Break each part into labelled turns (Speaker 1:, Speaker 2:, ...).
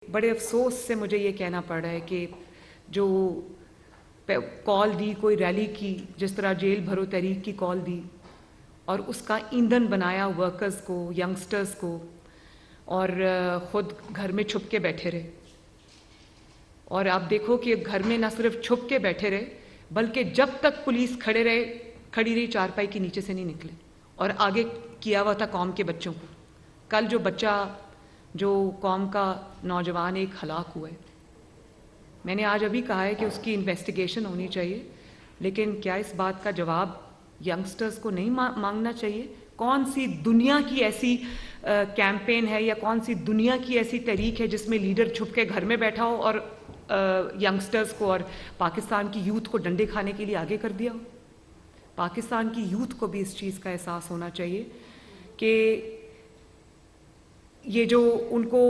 Speaker 1: बड़े अफसोस से मुझे ये कहना पड़ रहा है कि जो कॉल दी कोई रैली की, जिस तरह जेल भरो तहरीक की कॉल दी और उसका ईंधन बनाया वर्कर्स को, यंगस्टर्स को, और ख़ुद घर में छुप के बैठे रहे। और आप देखो कि घर में ना सिर्फ छुप के बैठे रहे, बल्कि जब तक पुलिस खड़ी रही चारपाई के नीचे से नहीं निकले और आगे किया हुआ था कौम के बच्चों को। कल जो बच्चा, जो कौम का नौजवान एक हलाक हुआ है, मैंने आज अभी कहा है कि उसकी इन्वेस्टिगेशन होनी चाहिए, लेकिन क्या इस बात का जवाब यंगस्टर्स को नहीं मांगना चाहिए? कौन सी दुनिया की ऐसी कैंपेन है या कौन सी दुनिया की ऐसी तहरीक है जिसमें लीडर छुप के घर में बैठा हो और यंगस्टर्स को और पाकिस्तान की यूथ को डंडे खाने के लिए आगे कर दिया हो? पाकिस्तान की यूथ को भी इस चीज़ का एहसास होना चाहिए कि ये जो उनको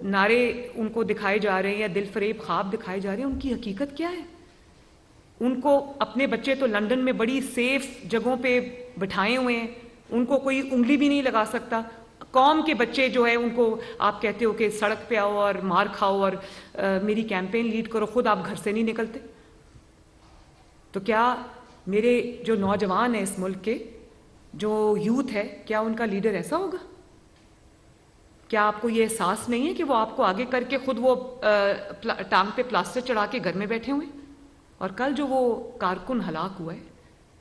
Speaker 1: नारे उनको दिखाए जा रहे हैं या दिल फरेब ख्वाब दिखाए जा रहे हैं, उनकी हकीकत क्या है? उनको अपने बच्चे तो लंदन में बड़ी सेफ जगहों पे बिठाए हुए हैं, उनको कोई उंगली भी नहीं लगा सकता। कौम के बच्चे जो है उनको आप कहते हो कि सड़क पे आओ और मार खाओ और मेरी कैंपेन लीड करो, खुद आप घर से नहीं निकलते। तो क्या मेरे जो नौजवान हैं इस मुल्क के, जो यूथ है, क्या उनका लीडर ऐसा होगा? क्या आपको ये एहसास नहीं है कि वो आपको आगे करके खुद वो टांग पे प्लास्टर चढ़ा के घर में बैठे हुए? और कल जो वो कारकुन हलाक हुआ है,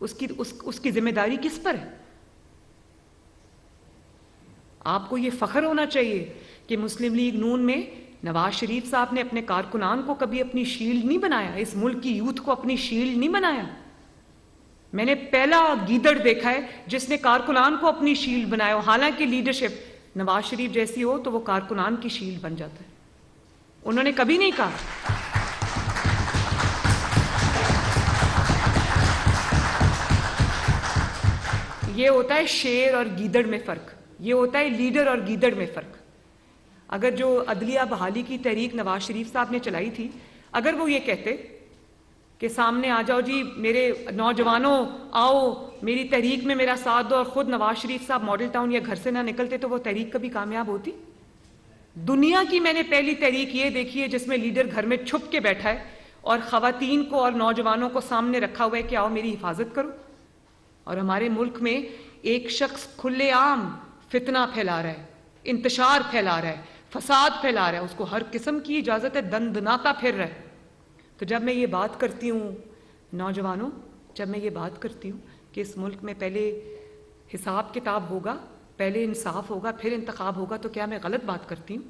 Speaker 1: उसकी जिम्मेदारी किस पर है? आपको ये फख्र होना चाहिए कि मुस्लिम लीग नून में नवाज शरीफ साहब ने अपने कारकुनान को कभी अपनी शील्ड नहीं बनाया, इस मुल्क की यूथ को अपनी शील्ड नहीं बनाया। मैंने पहला गीदड़ देखा है जिसने कारकुनान को अपनी शील्ड बनाया। हालांकि लीडरशिप नवाज शरीफ जैसी हो तो वो कारकुनान की शील्ड बन जाता है। उन्होंने कभी नहीं कहा ये होता है शेर और गीदड़ में फर्क, ये होता है लीडर और गीदड़ में फर्क। अगर जो अदलिया बहाली की तहरीक नवाज शरीफ साहब ने चलाई थी, अगर वो ये कहते कि सामने आ जाओ जी मेरे नौजवानों, आओ मेरी तहरीक में मेरा साथ दो, और खुद नवाज शरीफ साहब मॉडल टाउन या घर से ना निकलते, तो वो तहरीक कभी कामयाब होती? दुनिया की मैंने पहली तहरीक ये देखी है जिसमें लीडर घर में छुप के बैठा है और खवातीन को और नौजवानों को सामने रखा हुआ है कि आओ मेरी हिफाजत करो। और हमारे मुल्क में एक शख्स खुलेआम फितना फैला रहा है, इंतशार फैला रहा है, फसाद फैला रहा है, उसको हर किस्म की इजाजत है, दंदनाता फिर रहा है। तो जब मैं ये बात करती हूँ नौजवानों, जब मैं ये बात करती हूँ कि इस मुल्क में पहले हिसाब किताब होगा, पहले इंसाफ होगा, फिर इंतखाब होगा, तो क्या मैं गलत बात करती हूँ?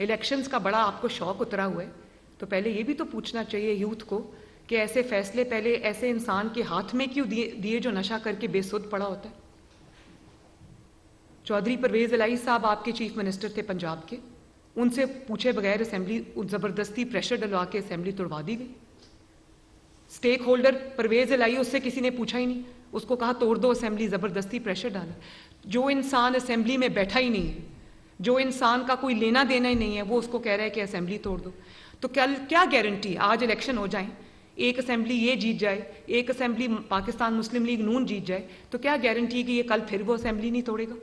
Speaker 1: इलेक्शंस का बड़ा आपको शौक उतरा हुआ है, तो पहले ये भी तो पूछना चाहिए यूथ को कि ऐसे फैसले पहले ऐसे इंसान के हाथ में क्यों दिए जो नशा करके बेसुध पड़ा होता है? चौधरी परवेज इलाही साहब आपके चीफ मिनिस्टर थे पंजाब के, उनसे पूछे बगैर असेंबली जबरदस्ती प्रेशर डलवा के असेंबली तोड़वा दी गई। स्टेक होल्डर परवेज इलाही, उससे किसी ने पूछा ही नहीं, उसको कहा तोड़ दो असेंबली, जबरदस्ती प्रेशर डाला। जो इंसान असेंबली में बैठा ही नहीं है, जो इंसान का कोई लेना देना ही नहीं है, वो उसको कह रहा है कि असेंबली तोड़ दो। तो कल क्या गारंटी, आज इलेक्शन हो जाए, एक असेंबली ये जीत जाए, एक असेंबली पाकिस्तान मुस्लिम लीग नून जीत जाए, तो क्या गारंटी है कि ये कल फिर वो असेंबली नहीं तोड़ेगा?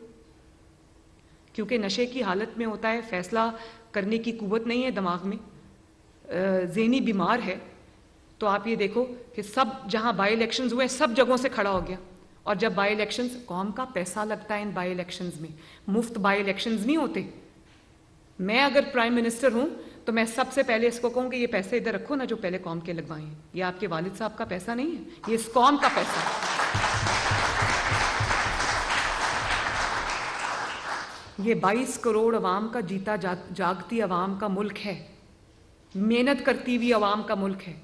Speaker 1: क्योंकि नशे की हालत में होता है, फैसला करने की कुव्वत नहीं है दिमाग में, ज़हनी बीमार है। तो आप ये देखो कि सब जहां बाई इलेक्शंस हुए सब जगहों से खड़ा हो गया। और जब बाई इलेक्शंस, कौम का पैसा लगता है इन बाई इलेक्शंस में, मुफ्त बाई इलेक्शंस नहीं होते। मैं अगर प्राइम मिनिस्टर हूं तो मैं सबसे पहले इसको कहूं कि ये पैसे इधर रखो ना, जो पहले कौम के लगवाए हैं। ये आपके वालिद साहब का पैसा नहीं है, ये इस कौम का पैसा है। ये 22 करोड़ अवाम का जीता जागती अवाम का मुल्क है, मेहनत करती हुई अवाम का मुल्क है।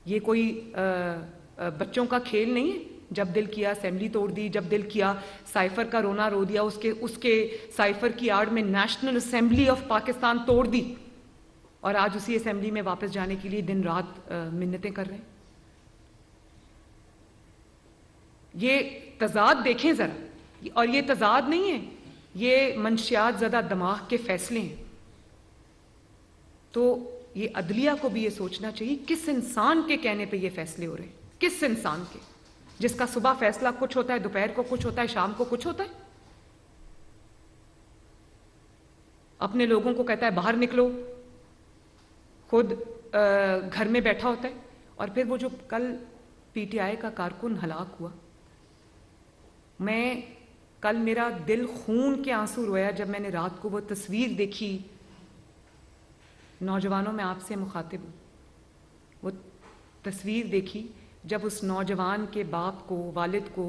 Speaker 1: ये कोई बच्चों का खेल नहीं है। जब दिल किया असेंबली तोड़ दी, जब दिल किया साइफर का रोना रो दिया, उसके साइफर की आड़ में नेशनल असेंबली ऑफ पाकिस्तान तोड़ दी, और आज उसी असेंबली में वापस जाने के लिए दिन रात मिन्नतें कर रहे हैं। ये तजाद देखें जरा, और ये तजाद नहीं है, ये मंशियात ज़दा दिमाग के फैसले हैं। तो ये अदलिया को भी ये सोचना चाहिए किस इंसान के कहने पे ये फैसले हो रहे हैं, किस इंसान के। जिसका सुबह फैसला कुछ होता है, दोपहर को कुछ होता है, शाम को कुछ होता है। अपने लोगों को कहता है बाहर निकलो, खुद घर में बैठा होता है। और फिर वो जो कल पीटीआई का कारकुन हलाक हुआ, कल मेरा दिल खून के आंसू रोया जब मैंने रात को वो तस्वीर देखी। नौजवानों में आपसे मुखातिब हूं, वो तस्वीर देखी जब उस नौजवान के बाप को, वालिद को,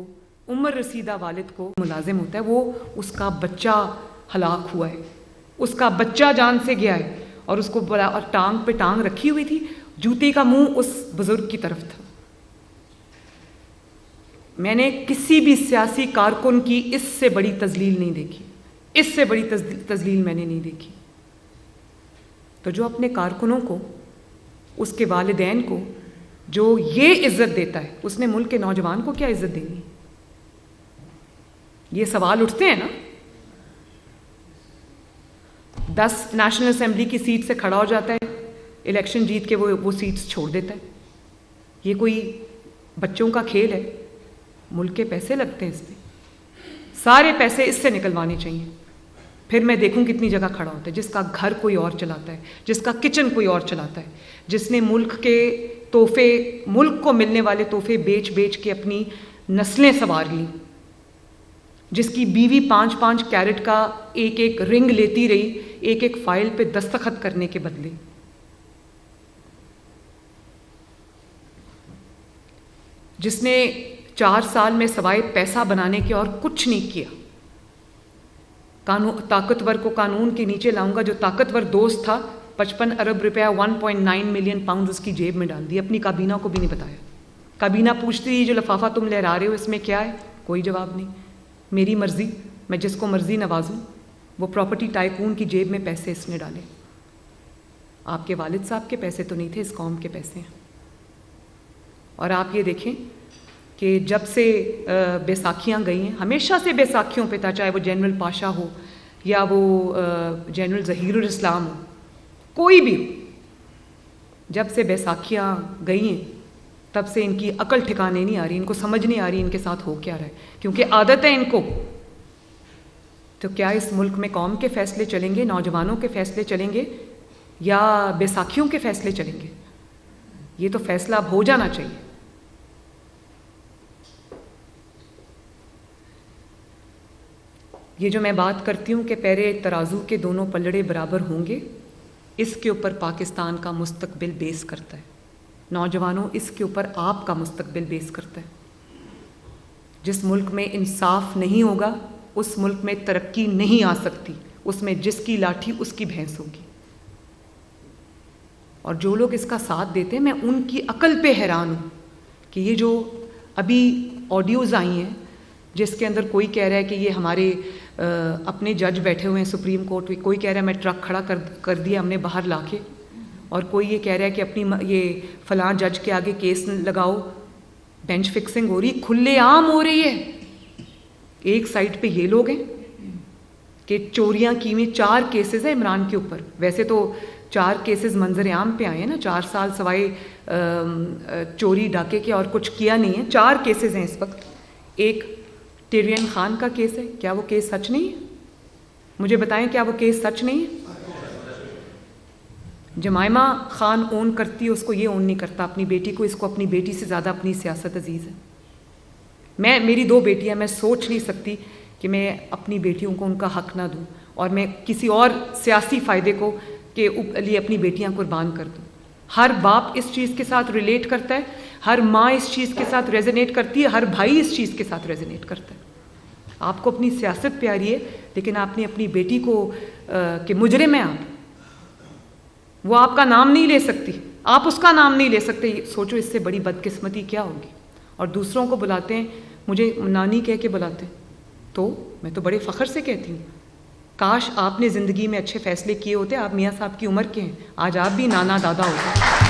Speaker 1: उम्र रसीदा वालिद को मुलाजिम होता है, वो उसका बच्चा हलाक हुआ है, उसका बच्चा जान से गया है और उसको बड़ा और टांग पे टांग रखी हुई थी, जूते का मुंह उस बुजुर्ग की तरफ था। मैंने किसी भी सियासी कारकुन की इससे बड़ी तजलील नहीं देखी, इससे बड़ी तजलील मैंने नहीं देखी। तो जो अपने कारकुनों को, उसके वालिदैन को जो ये इज्जत देता है, उसने मुल्क के नौजवान को क्या इज्जत देनी? ये सवाल उठते हैं ना। 10 नेशनल असेंबली की सीट से खड़ा हो जाता है, इलेक्शन जीत के वो सीट्स छोड़ देता है। ये कोई बच्चों का खेल है? मुल्क के पैसे लगते हैं इसमें, सारे पैसे इससे निकलवाने चाहिए। फिर मैं देखूं कितनी जगह खड़ा होता है, जिसका घर कोई और चलाता है, जिसका किचन कोई और चलाता है, जिसने मुल्क के तोहफे, मुल्क को मिलने वाले तोहफे बेच बेच के अपनी नस्लें संवार ली, जिसकी बीवी 5-5 कैरेट का एक एक रिंग लेती रही एक एक फाइल पे दस्तखत करने के बदले। जिसने 4 साल में सवाए पैसा बनाने के और कुछ नहीं किया। ताकतवर को कानून के नीचे लाऊंगा। जो ताकतवर दोस्त था, 55 अरब रुपया 1.9 मिलियन पाउंड उसकी जेब में डाल दिया, अपनी काबीना को भी नहीं बताया। काबीना पूछती रही, जो लिफाफा तुम लहरा रहे हो इसमें क्या है? कोई जवाब नहीं। मेरी मर्जी, मैं जिसको मर्जी नवाजूं। वो प्रॉपर्टी टाइकून की जेब में पैसे इसने डाले। आपके वालिद साहब के पैसे तो नहीं थे, इस कौम के पैसे हैं। और आप ये देखें कि जब से बैसाखियाँ गई हैं, हमेशा से बैसाखियों पे था, चाहे वो जनरल पाशा हो या वो जनरल ज़हीरुल इस्लाम हो, कोई भी हो, जब से बैसाखियाँ गई हैं तब से इनकी अकल ठिकाने नहीं आ रही, इनको समझ नहीं आ रही इनके साथ हो क्या रहा है, क्योंकि आदत है इनको। तो क्या इस मुल्क में कौम के फैसले चलेंगे, नौजवानों के फैसले चलेंगे या बैसाखियों के फैसले चलेंगे? ये तो फैसला अब हो जाना चाहिए। ये जो मैं बात करती हूँ कि पैरे तराजू के दोनों पलड़े बराबर होंगे, इसके ऊपर पाकिस्तान का मुस्तकबिल बेस करता है। नौजवानों, इसके ऊपर आपका मुस्तकबिल बेस करता है। जिस मुल्क में इंसाफ नहीं होगा, उस मुल्क में तरक्की नहीं आ सकती। उसमें जिसकी लाठी उसकी भैंस होगी। और जो लोग इसका साथ देते हैं, मैं उनकी अकल पे हैरान हूँ कि ये जो अभी ऑडियोज़ आई हैं जिसके अंदर कोई कह रहा है कि ये हमारे अपने जज बैठे हुए हैं सुप्रीम कोर्ट में, कोई कह रहा है मैं ट्रक खड़ा कर दिया हमने बाहर लाके, और कोई ये कह रहा है कि अपनी ये फलां जज के आगे केस लगाओ। बेंच फिक्सिंग हो रही, खुलेआम हो रही है। एक साइड पे ये लोग हैं कि चोरियां की हुई, 4 केसेस हैं इमरान के ऊपर। वैसे तो 4 केसेस मंजर आम पे आए हैं ना, 4 साल सवाए चोरी डाके के और कुछ किया नहीं है। 4 केसेस हैं इस वक्त। एक टिरियन खान का केस है, क्या वो केस सच नहीं है? मुझे बताएं, क्या वो केस सच नहीं है? जमाइमा खान ओन करती है, उसको ये ओन नहीं करता अपनी बेटी को। इसको अपनी बेटी से ज़्यादा अपनी सियासत अजीज़ है। मेरी 2 बेटियां, मैं सोच नहीं सकती कि मैं अपनी बेटियों को उनका हक ना दूं और मैं किसी और सियासी फ़ायदे को के लिए अपनी बेटियां कुर्बान कर दूं। हर बाप इस चीज़ के साथ रिलेट करता है, हर माँ इस चीज़ के साथ रेजोनेट करती है, हर भाई इस चीज़ के साथ रेजोनेट करता है। आपको अपनी सियासत प्यारी है, लेकिन आपने अपनी बेटी को कि मुजरिम है आप, वो आपका नाम नहीं ले सकती, आप उसका नाम नहीं ले सकते। सोचो इससे बड़ी बदकिस्मती क्या होगी। और दूसरों को बुलाते हैं, मुझे नानी कह के बुलाते हैं, तो मैं तो बड़े फ़ख्र से कहती हूँ, काश आपने ज़िंदगी में अच्छे फ़ैसले किए होते। आप मियाँ साहब की उम्र के हैं, आज आप भी नाना दादा होते।